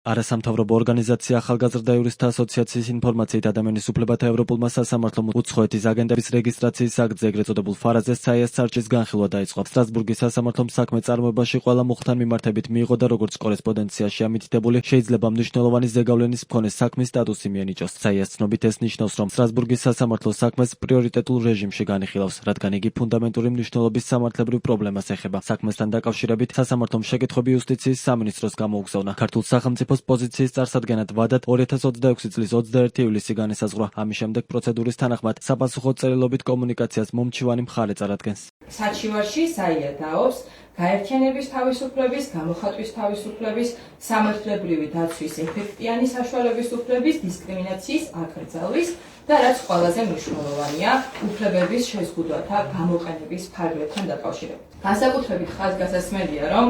არასამთავრობო ორგანიზაცია ახალგაზრდა იურისტთა ასოციაციის ინფორმაციით ადამიანის უფლებათა ევროპულმა სასამართლომ უცხოეთის აგენტების რეგისტრაციის აქტზე ეგრეთ წოდებულ ფარაზე საიას სარჩის განხილვა დაიწყო. სტრასბურგის სასამართლომ საქმე წარმოებაში ყველა მუხთან მიმართებით მიიღო და როგორც კორესპონდენციაში ამითითებული, შეიძლება მნიშვნელოვანი ზეგავლენის მქონე საქმის სტატუსი მიენიჭოს. საიას ცნობით ეს ნიშნავს, რომ სტრასბურგის სასამართლო საქმეს პრიორიტეტულ რეჟიმში განიხილავს, რადგან იგი ფუნდამენტური მნიშვნელობის სამართლებრივ პრობლემას ეხება. საქმესთან დაკავშირებით სასამართლომ შეკითხვები იუსტიციის სამინისტროს გამოუგზავნა. ქართულ სახელმწიფოს პოზიციის წარსადგენად ვადად 2026 წლის 21 ივლისი განესაზღვრა. ამის შემდეგ პროცედურის თანახმად საპასუხო წერილობით კომუნიკაციას მომჩივანი მხარე წარადგენს. საჩივარში საია დაობს გაერთიანების თავისუფლების, გამოხატვის თავისუფლების, სამართლებრივი დაცვის ეფექტიანი საშუალების უფლების, დისკრიმინაციის აკრძალვის და რაც ყველაზე მნიშვნელოვანია, უფლებების შეზღუდვათა გამოყენების ფარგლებთან დაკავშირებით. განსაკუთრებით ხაზგასასმელია, რომ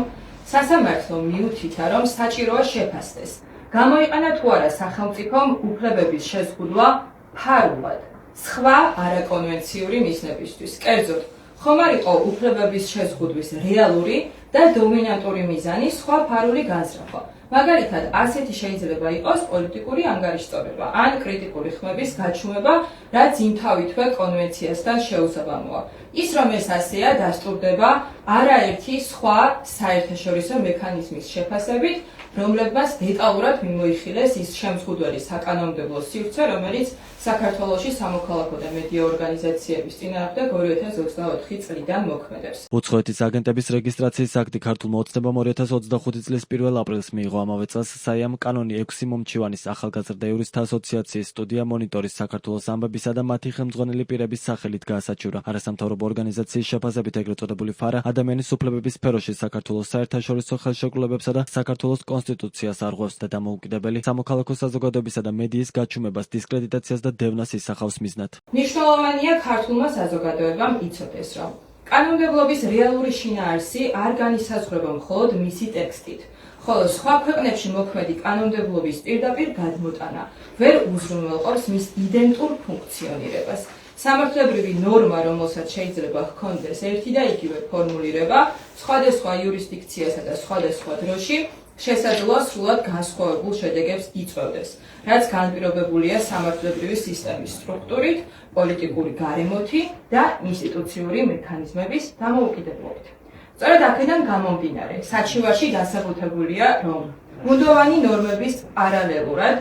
სასამართლო მიუთითა, რომ საჭიროა შეფასდეს, გამოიყენა თუ არა სახელმწიფომ უფლებების შეზღუდვა ფარულად სხვა არაკონვენციური მიზნებისთვის. კერძოდ, ხომ არ იყო უფლებების შეზღუდვის რეალური და დომინანტური მიზანი სხვა ფარული განზრახვა. მაგალითად, ასეთი შეიძლება იყოს პოლიტიკური ანგარიშწორება ან კრიტიკული ხმების გაჩუმება, რაც იმთავითვე კონვენციასთან შეუსაბამოა. ის რომ ეს ასეა, დასტურდება არაერთი სხვა საერთაშორისო მექანიზმის შეფასებით, რომლებმაც დეტალურად მიმოიხილეს ის შემზღუდველი საკანონმდებლო სივრცე, რომელიც საქართველოში სამოქალაქო და მედია ორგანიზაციების წინააღმდეგ 2024 წლიდან მოქმედებს. უცხოეთის აგენტების რეგისტრაციის აქტი ქართულმა ოცნებამ 2025 წლის 1 აპრილს მიიღო. ამავე წელს საიამ კანონი 6 მომჩივანის ახალგაზრდა იურისტთა ასოციაციის სტუდია მონიტორის საქართველოს ამბებისა და მათი ხელმძღვანელი პირების სახელით გაასაჩივრა. არასამთავრობო ორგანიზაციის შეფასებით ეგრეთ წოდებული ფარა ადამიანის უფლებების სფეროში საქართველოს საერთაშორისო ხელშეკრულებებსა და საქართველოს კონსტიტუციას არღვევს და დამოუკიდებელი სამოქალაქო საზოგადოებისა და მედიის გაჩუმებას, დისკრედიტაციას და დევნას ისახავს მიზნად. მნიშვნელოვანია ქართულმა საზოგადოებამ იცოდეს, რომ კანონმდებლობის რეალური შინაარსი არ განისაზღვრება მხოლოდ მისი ტექსტით, ხოლო სხვა ქვეყნებში მოქმედი კანონმდებლობის პირდაპირ გადმოტანა ვერ უზრუნველყოფს მის იდენტურ ფუნქციონირებას. სამართლებრივი ნორმა, რომელსაც შეიძლება ჰქონდეს ერთი და იგივე ფორმულირება, სხვადასხვა იურისდიქციასა და სხვადასხვა დროში შესაძლოა სრულად განსხვავებულ შედეგებს იწვევდეს, რაც განპირობებულია სამართლებრივი სისტემის სტრუქტურით, პოლიტიკური გარემოთი და ინსტიტუციური მექანიზმების დამოუკიდებლობით. სწორედ აქედან გამომდინარე, საჩივარში დასაბუთებულია, რომ ბუნდოვანი ნორმების პარალელურად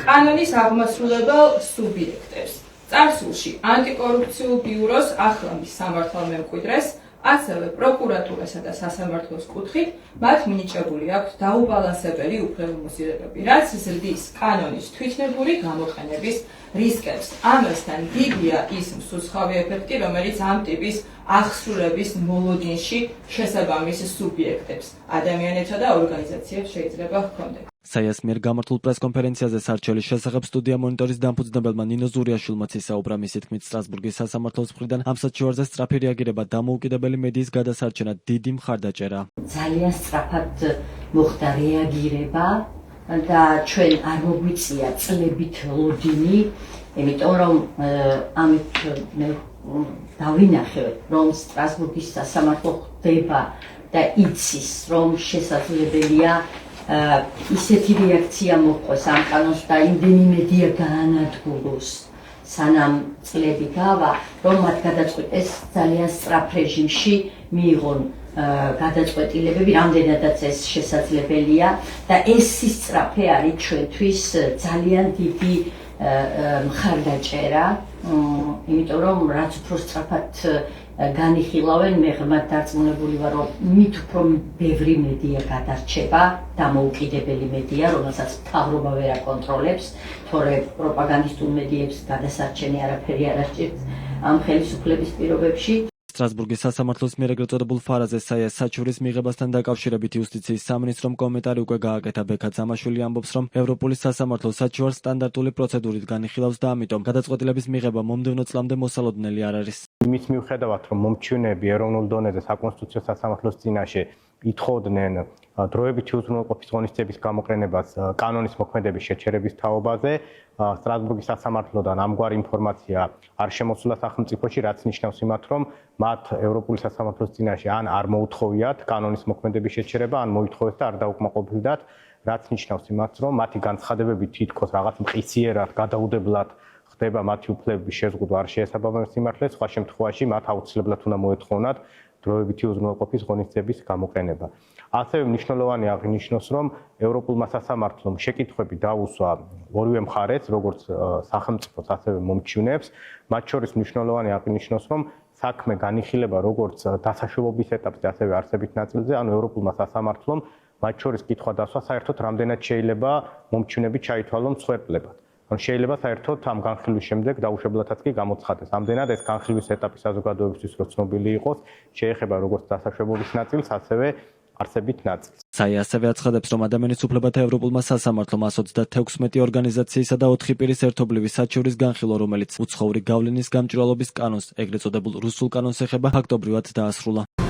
კანონის აღმასრულებელ სუბიექტებს წარსულში ანტიკორუფციულ ბიუროს ახლა მის სამართალ მემკვიდრეს, ასევე პროკურატურასა და სასამართლოს კუთხით მათ მინიჭებული აქვთ დაუბალანსებელი უფლებამოსილებები, რაც ზრდის კანონის თვითნებური გამოყენების რისკებს. ამასთან დიდია ის მსუსხავი ეფექტი, რომელიც ამ ტიპის აღსრულების მოლოდინში შესაბამის სუბიექტებს, ადამიანებსა და ორგანიზაციებს შეიძლება ჰქონდეს. საიას მიერ გამართულ პრესკონფერენციაზე სარჩელის შესახებ სტუდია მონიტორის დამფუძნებელმა ნინო ზურიაშვილმაც ისაუბრა. მისი თქმით, სტრასბურგის სასამართლოს მხრიდან ამ საჩივარზე სწრაფი რეაგირება დამოუკიდებელი მედიის გადასარჩენად დიდი მხარდაჭერა. ძალიან სწრაფად მოხდა რეაგირება და ჩვენ არ მოგვიწია წლებით ლოდინი, იმიტომ რომ ამით მე დავინახე, რომ სტრასბურგის სასამართლო ხდება და იცის, რომ შესაძლებელია ისეთი რეაქცია მოხდეს ამ კანონს და იმდენი მედია გაანადგუროს, სანამ წლები გავა, რომ მათ გადაწყვეტეს ძალიან სწრაფ რეჟიმში მიიღონ გადაწყვეტილებები, რამდენადაც ეს შესაძლებელია და ეს სწრაფი არის ჩვენთვის ძალიან დიდი მხარდაჭერა, იმიტომ რომ რაც უფრო სწრაფად განიხილავენ, მე ღრმად დარწმუნებული ვარ, რომ მით უფრო ბევრი მედია გადარჩება, დამოუკიდებელი მედია, რომელსაც მთავრობა ვერ აკონტროლებს, თორემ პროპაგანდისტულ მედიებს გადასარჩენი არაფერი არ ასჭირს ამ ხელისუფლების პირობებში. სტრასბურგის სასამართლოს მიერ ეგრეთ წოდებულ ფარაზე საიას საჩივრის მიღებასთან დაკავშირებით იუსტიციის სამინისტრომ კომენტარი უკვე გააკეთა. ბექა ძამაშვილი ამბობს, რომ ევროპული სასამართლო საჩივარს სტანდარტული პროცედურით განიხილავს და ამიტომ გადაწყვეტილების მიღება მომდევნო წლამდე მოსალოდნელი არ არის. იმის მიუხედავად, რომ მომჩივნეები ეროვნულ დონეზე საკონსტიტუციო სასამართლოს წინაშე ითხოვდნენ დროებითი უზრუნველყოფის ღონისძიების გამოყენებას კანონის მოქმედების შეჩერების თაობაზე, სტრასბურგის სასამართლოდან ამგვარი ინფორმაცია არ შემოსულა სახელმწიფოში, რაც ნიშნავს იმათ, რომ მათ ევროპული სასამართლოს წინაშე ან არ მოუთხოვიათ კანონის მოქმედების შეჩერება, ან მოითხოვეს და არ დაუკმაყოფილდათ, რაც ნიშნავს იმას, რომ მათი განცხადებები თითქოს რაღაც მყისიერად, გადაუდებლად ხდება მათი უფლებების შეზღუდვა არ შეესაბამება სიმართლეს, სხვა შემთხვევაში მათ აუცილებლად უნდა მოეთხოვნათ დროებითი უზრუნველყოფის ღონისძიების გამოყენება. ასევე მნიშვნელოვანი აღინიშნოს, რომ ევროპულმა სასამართლომ შეკითხვები დაუსვა ორივე მხარეს, როგორც სახელმწიფოს, ასევე მომჩივნეებს. მათ შორის მნიშვნელოვანი აღინიშნოს, რომ საქმე განიხილება როგორც დასაშვებობის ეტაპზე, ასევე არსებით ნაწილზე, ანუ ევროპულმა სასამართლომ მათ შორის კითხვა დასვა საერთოდ რამდენად შეიძლება მომჩივნები ჩაითვალონ მსხვერპლებად. ან შეიძლება საერთოდ ამ განხილვის შემდეგ დაუშვებლადაც კი გამოცხადდეს. ამდენად ეს განხილვის ეტაპი საზოგადოებისთვის რო ცნობილი იყოს, შეეხება როგორც დასაშვებობის ნაწილს, ასევე არსებით ნაწილს. საი ასევე აცხადებს, რომ ადამიანის უფლებათა ევროპულმა სასამართლომ 136 ორგანიზაციისა და 4 პირის ერთობლივი საჩივრის განხილვა, რომელიც უცხოური გავლენის გამჭვირვალობის კანონს, ეგრეთ წოდებულ რუსულ კანონს ეხება, ფაქტობრივად დაასრულა.